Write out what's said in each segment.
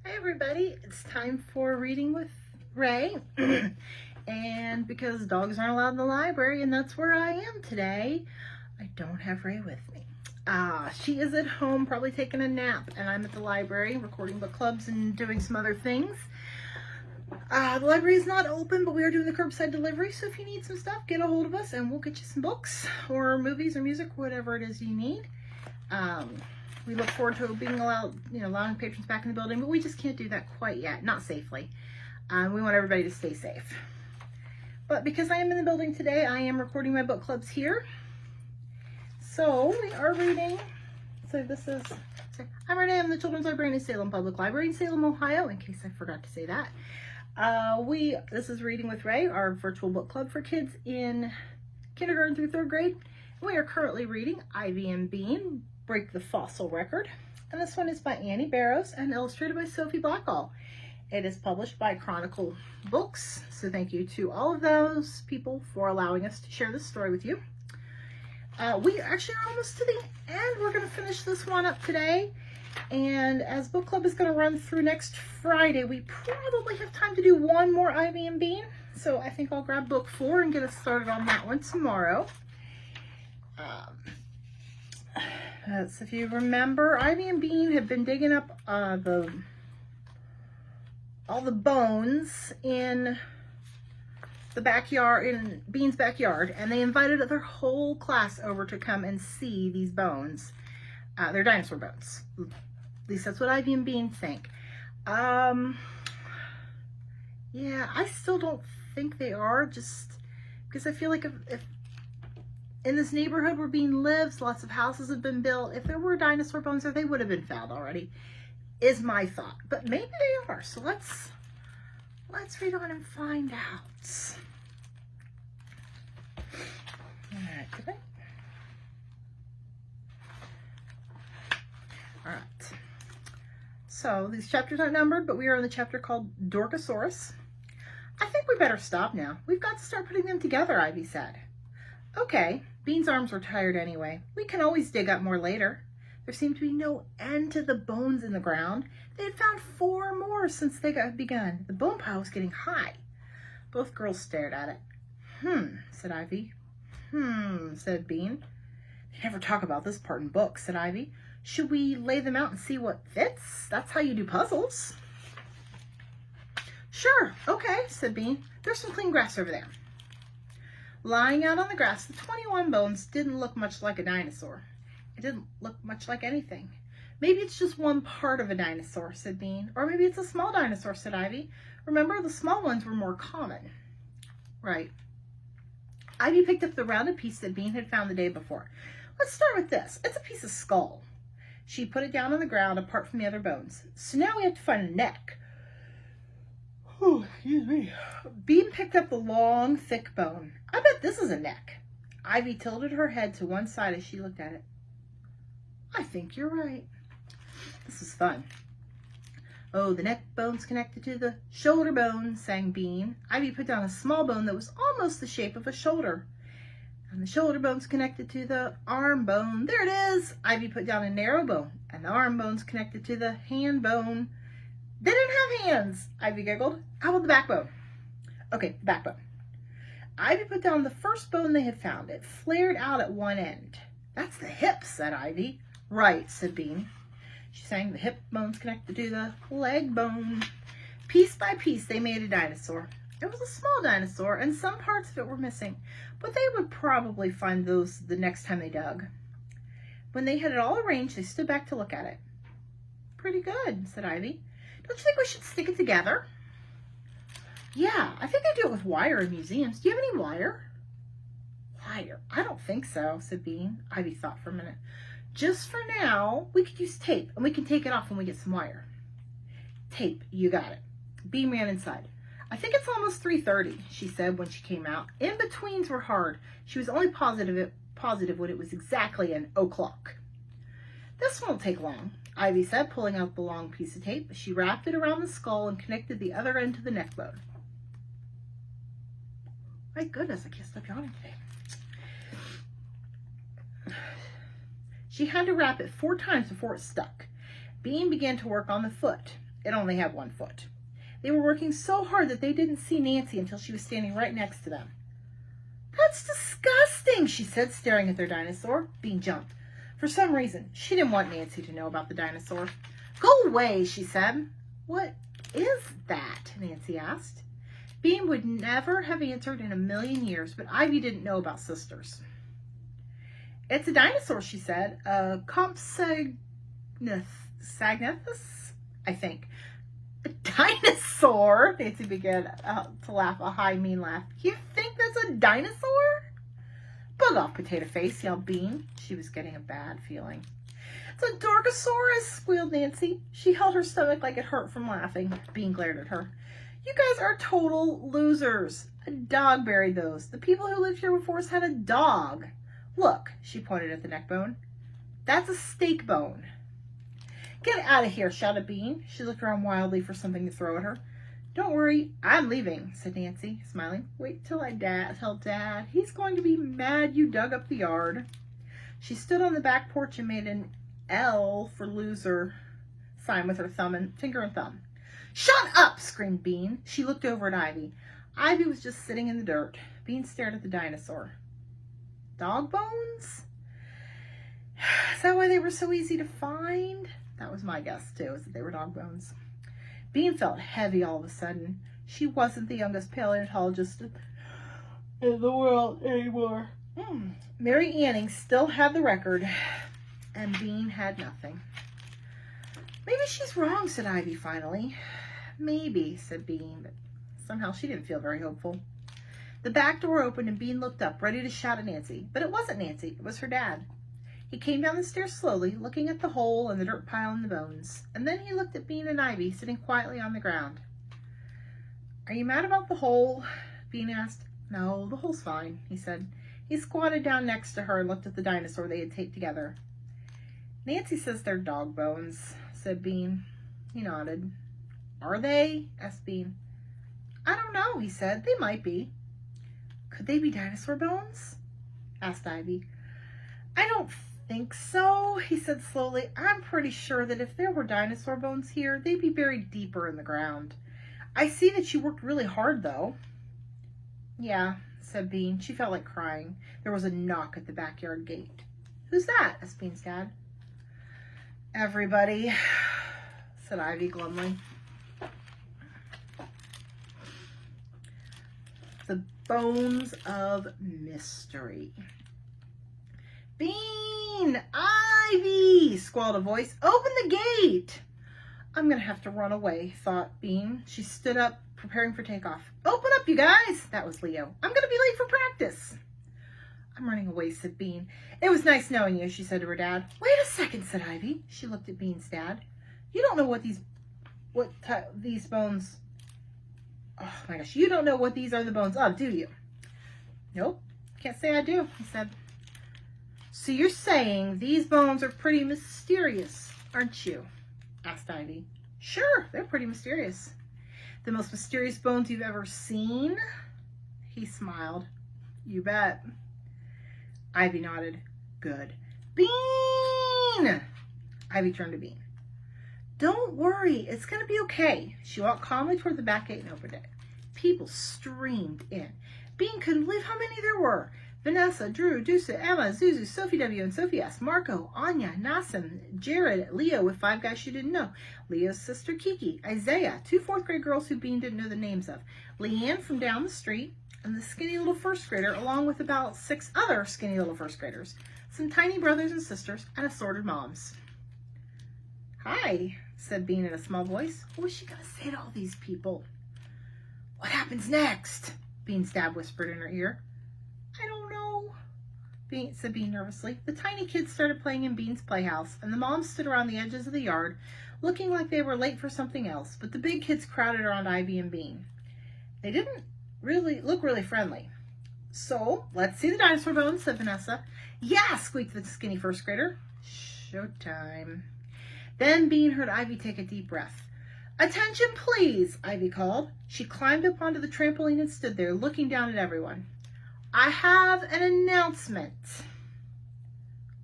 Hi everybody, it's time for reading with Ray. And because dogs aren't allowed in the library and that's where I am today, I don't have Ray with me. She is at home probably taking a nap and I'm at the library recording book clubs and doing some other things. The library is not open, but we are doing the curbside delivery, so if you need some stuff, get a hold of us and we'll get you some books or movies or music, whatever it is you need. We look forward to being allowing patrons back in the building, but we just can't do that quite yet, not safely. We want everybody to stay safe. But because I am in the building today, I am recording my book clubs here. So we are reading, I'm Renee, I'm the Children's Librarian in Salem Public Library in Salem, Ohio, in case I forgot to say that. This is Reading with Ray, our virtual book club for kids in kindergarten through 3rd grade. We are currently reading Ivy and Bean, Break the Fossil Record. And this one is by Annie Barrows and illustrated by Sophie Blackall. It is published by Chronicle Books. So thank you to all of those people for allowing us to share this story with you. We actually are almost to the end. We're going to finish this one up today. And as book club is going to run through next Friday, we probably have time to do one more Ivy and Bean. So I think I'll grab book 4 and get us started on that one tomorrow. So if you remember, Ivy and Bean have been digging up all the bones in the backyard, in Bean's backyard, and they invited their whole class over to come and see these bones. They're dinosaur bones. At least that's what Ivy and Bean think. Yeah, I still don't think they are, just because I feel like if in this neighborhood where Bean lives, lots of houses have been built. If there were dinosaur bones there, they would have been found already, is my thought. But maybe they are. So let's read on and find out. All right. So these chapters aren't numbered, but we are in the chapter called Dorkosaurus. I think we better stop now. We've got to start putting them together, Ivy said. Okay, Bean's arms were tired anyway. We can always dig up more later. There seemed to be no end to the bones in the ground. They had found 4 more since they got begun. The bone pile was getting high. Both girls stared at it. Said Ivy. Said Bean. They never talk about this part in books, said Ivy. Should we lay them out and see what fits? That's how you do puzzles. Sure, okay, said Bean. There's some clean grass over there. Lying out on the grass, the 21 bones didn't look much like a dinosaur. It didn't look much like anything. Maybe it's just one part of a dinosaur, said Bean. Or maybe it's a small dinosaur, said Ivy. Remember, the small ones were more common. Right. Ivy picked up the rounded piece that Bean had found the day before. Let's start with this. It's a piece of skull. She put it down on the ground apart from the other bones. So now we have to find a neck. Oh, excuse me. Bean picked up the long, thick bone. I bet this is a neck. Ivy tilted her head to one side as she looked at it. I think you're right. This is fun. Oh, the neck bone's connected to the shoulder bone, sang Bean. Ivy put down a small bone that was almost the shape of a shoulder. And the shoulder bone's connected to the arm bone. There it is. Ivy put down a narrow bone, and the arm bone's connected to the hand bone. They didn't have hands, Ivy giggled. How about the backbone? Okay, the backbone. Ivy put down the first bone they had found. It flared out at one end. That's the hip, said Ivy. Right, said Bean. She sang the hip bone's connected to the leg bone. Piece by piece, they made a dinosaur. It was a small dinosaur, and some parts of it were missing, but they would probably find those the next time they dug. When they had it all arranged, they stood back to look at it. Pretty good, said Ivy. Don't you think we should stick it together? Yeah, I think they do it with wire in museums. Do you have any wire? Wire? I don't think so, said Bean. Ivy thought for a minute. Just for now, we could use tape, and we can take it off when we get some wire. Tape, you got it. Bean ran inside. I think it's almost 3:30, she said when she came out. In-betweens were hard. She was only positive when it was exactly an o'clock. This won't take long, Ivy said, pulling out the long piece of tape. She wrapped it around the skull and connected the other end to the neck bone. My goodness, I can't stop yawning today. She had to wrap it 4 times before it stuck. Bean began to work on the foot. It only had one foot. They were working so hard that they didn't see Nancy until she was standing right next to them. "That's disgusting," she said, staring at their dinosaur. Bean jumped. For some reason, she didn't want Nancy to know about the dinosaur. "Go away," she said. "What is that?" Nancy asked. Bean would never have answered in a million years, but Ivy didn't know about sisters. "It's a dinosaur," she said. "A Compsognathus, I think." "A dinosaur?" Nancy began to laugh, a high, mean laugh. "You think that's a dinosaur?" "Bug off, potato face," yelled Bean. She was getting a bad feeling. "It's a Dorgosaurus," squealed Nancy. She held her stomach like it hurt from laughing. Bean glared at her. "You guys are total losers. A dog buried those. The people who lived here before us had a dog. Look," she pointed at the neck bone. "That's a steak bone." "Get out of here," shouted Bean. She looked around wildly for something to throw at her. "Don't worry, I'm leaving," said Nancy, smiling. "Wait till I tell Dad. He's going to be mad you dug up the yard." She stood on the back porch and made an L for loser sign with her finger and thumb. "Shut up!" screamed Bean. She looked over at Ivy. Ivy was just sitting in the dirt. Bean stared at the dinosaur. Dog bones? Is that why they were so easy to find? That was my guess, too, is that they were dog bones. Bean felt heavy all of a sudden. She wasn't the youngest paleontologist in the world anymore. Mary Anning still had the record, and Bean had nothing. "Maybe she's wrong," said Ivy finally. "Maybe," said Bean, but somehow she didn't feel very hopeful. The back door opened and Bean looked up, ready to shout at Nancy. But it wasn't Nancy, it was her dad. He came down the stairs slowly, looking at the hole and the dirt pile and the bones. And then he looked at Bean and Ivy, sitting quietly on the ground. "Are you mad about the hole?" Bean asked. "No, the hole's fine," he said. He squatted down next to her and looked at the dinosaur they had taped together. "Nancy says they're dog bones," said Bean. He nodded. "Are they?" asked Bean. "I don't know," he said. "They might be." "Could they be dinosaur bones?" asked Ivy. "I don't think so," he said slowly. "I'm pretty sure that if there were dinosaur bones here, they'd be buried deeper in the ground. I see that you worked really hard, though." "Yeah," said Bean. She felt like crying. There was a knock at the backyard gate. "Who's that?" asked Bean's dad. "Everybody," said Ivy glumly. The bones of mystery. "Bean! Ivy!" squalled a voice. "Open the gate!" "I'm going to have to run away," thought Bean. She stood up, preparing for takeoff. "Open up, you guys!" That was Leo. "I'm going to be late for practice." "I'm running away," said Bean. "It was nice knowing you," she said to her dad. "Wait a second," said Ivy. She looked at Bean's dad. "You don't know what these bones... Oh my gosh, you don't know what these are the bones of, do you?" "Nope, can't say I do," he said. "So you're saying these bones are pretty mysterious, aren't you?" asked Ivy. "Sure, they're pretty mysterious." "The most mysterious bones you've ever seen?" He smiled. "You bet." Ivy nodded. "Good." "Bean!" Ivy turned to Bean. "Don't worry, it's going to be okay." She walked calmly toward the back gate and opened it. People streamed in. Bean couldn't believe how many there were. Vanessa, Drew, Dusa, Emma, Zuzu, Sophie W, and Sophie S, Marco, Anya, Nassim, Jared, Leo with 5 guys she didn't know, Leo's sister Kiki, Isaiah, 2 4th grade girls who Bean didn't know the names of, Leanne from down the street, and the skinny little 1st grader, along with about 6 other skinny little 1st graders, some tiny brothers and sisters, and assorted moms. "Hi," said Bean in a small voice. "What was she going to say to all these people?" "What happens next?" Bean's dad whispered in her ear. "I don't know," said Bean nervously. The tiny kids started playing in Bean's playhouse, and the moms stood around the edges of the yard, looking like they were late for something else, but the big kids crowded around Ivy and Bean. They didn't look really friendly. "So, let's see the dinosaur bones," said Vanessa. "Yeah," squeaked the skinny 1st grader. "Showtime." Then Bean heard Ivy take a deep breath. "Attention, please," Ivy called. She climbed up onto the trampoline and stood there, looking down at everyone. "I have an announcement."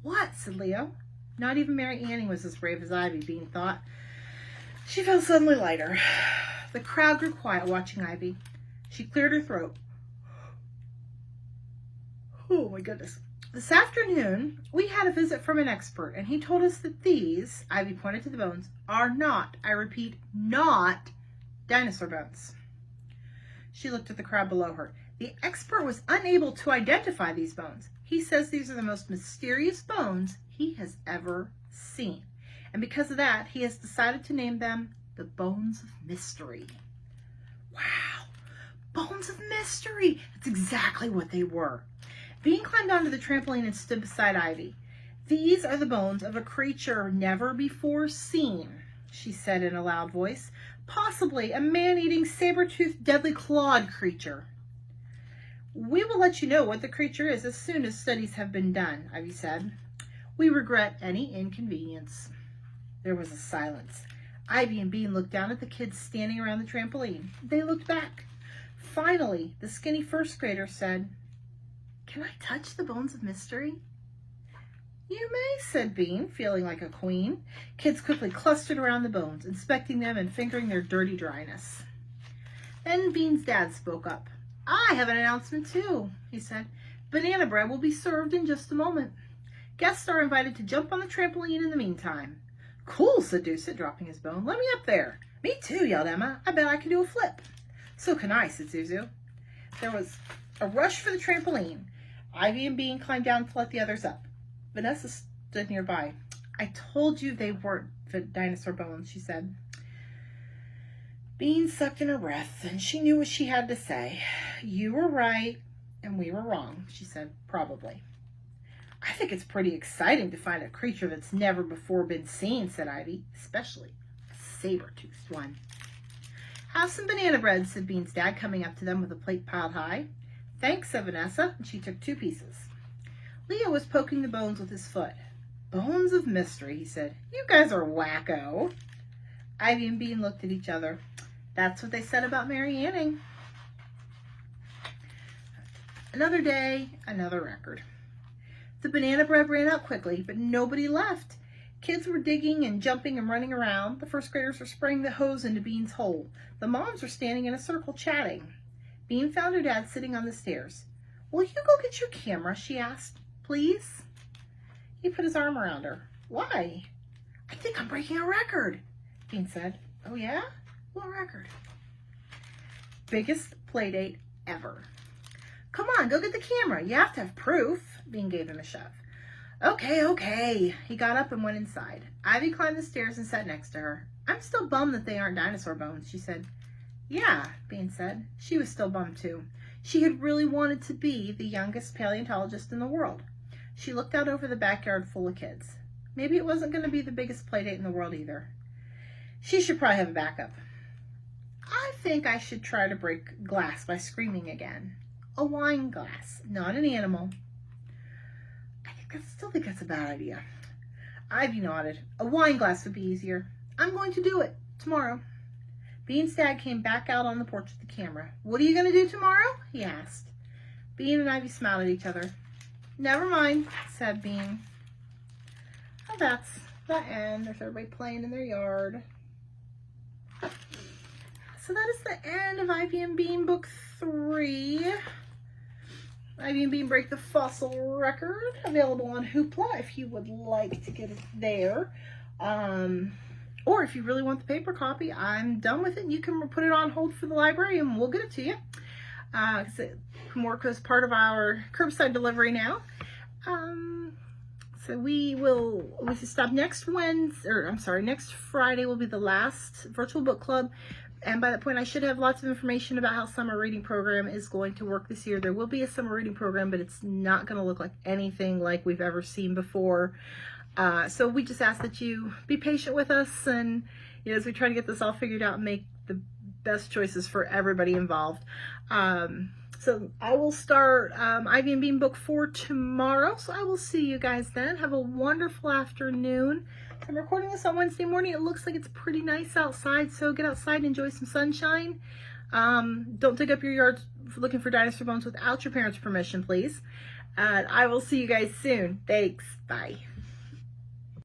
"What?" said Leo. Not even Mary Anning was as brave as Ivy, Bean thought. She felt suddenly lighter. The crowd grew quiet watching Ivy. She cleared her throat. Oh my goodness. This afternoon, we had a visit from an expert, and he told us that these, Ivy pointed to the bones, are not, I repeat, not dinosaur bones. She looked at the crowd below her. The expert was unable to identify these bones. He says these are the most mysterious bones he has ever seen. And because of that, he has decided to name them the Bones of Mystery. Wow, Bones of Mystery. That's exactly what they were. Bean climbed onto the trampoline and stood beside Ivy. These are the bones of a creature never before seen, she said in a loud voice. Possibly a man-eating, saber-toothed, deadly-clawed creature. We will let you know what the creature is as soon as studies have been done, Ivy said. We regret any inconvenience. There was a silence. Ivy and Bean looked down at the kids standing around the trampoline. They looked back. Finally, the skinny first grader said, "Can I touch the Bones of Mystery?" "You may," said Bean, feeling like a queen. Kids quickly clustered around the bones, inspecting them and fingering their dirty dryness. Then Bean's dad spoke up. "I have an announcement too," he said. "Banana bread will be served in just a moment. Guests are invited to jump on the trampoline in the meantime." "Cool," said Doucet, dropping his bone. "Let me up there." "Me too," yelled Emma. "I bet I can do a flip." "So can I," said Zuzu. There was a rush for the trampoline. Ivy and Bean climbed down to let the others up. Vanessa stood nearby. "I told you they weren't dinosaur bones," she said. Bean sucked in her breath, and she knew what she had to say. "You were right, and we were wrong," she said, probably. "I think it's pretty exciting to find a creature that's never before been seen," said Ivy, "especially a saber-toothed one." "Have some banana bread," said Bean's dad, coming up to them with a plate piled high. "Thanks," said Vanessa, and she took 2 pieces. Leo was poking the bones with his foot. "Bones of Mystery," he said. "You guys are wacko." Ivy and Bean looked at each other. That's what they said about Mary Anning. Another day, another record. The banana bread ran out quickly, but nobody left. Kids were digging and jumping and running around. The first graders were spraying the hose into Bean's hole. The moms were standing in a circle chatting. Bean found her dad sitting on the stairs. "Will you go get your camera?" she asked. "Please?" He put his arm around her. "Why?" "I think I'm breaking a record," Bean said. "Oh yeah? What record?" "Biggest play date ever." "Come on, go get the camera. You have to have proof." Bean gave him a shove. Okay. He got up and went inside. Ivy climbed the stairs and sat next to her. "I'm still bummed that they aren't dinosaur bones," she said. "Yeah," Bean said. She was still bummed too. She had really wanted to be the youngest paleontologist in the world. She looked out over the backyard full of kids. Maybe it wasn't going to be the biggest play date in the world either. She should probably have a backup. "I think I should try to break glass by screaming again. A wine glass, not an animal." I still think that's a bad idea. Ivy nodded. "A wine glass would be easier. I'm going to do it tomorrow." Bean's dad came back out on the porch with the camera. "What are you going to do tomorrow?" he asked. Bean and Ivy smiled at each other. "Never mind," said Bean. Oh, that's the end. There's everybody playing in their yard. So that is the end of Ivy and Bean Book 3. Ivy and Bean Break the Fossil Record. Available on Hoopla if you would like to get it there. Or if you really want the paper copy, I'm done with it. You can put it on hold for the library and we'll get it to you. It can work as part of our curbside delivery now. So we stop next next Friday will be the last virtual book club. And by that point, I should have lots of information about how summer reading program is going to work this year. There will be a summer reading program, but it's not going to look like anything like we've ever seen before. So we just ask that you be patient with us, and as we try to get this all figured out and make the best choices for everybody involved. So I will start Ivy and Bean Book 4 tomorrow. So I will see you guys then. Have a wonderful afternoon. I'm recording this on Wednesday morning. It looks like it's pretty nice outside, so get outside and enjoy some sunshine. Don't dig up your yard looking for dinosaur bones without your parents' permission, please. I will see you guys soon. Thanks. Bye.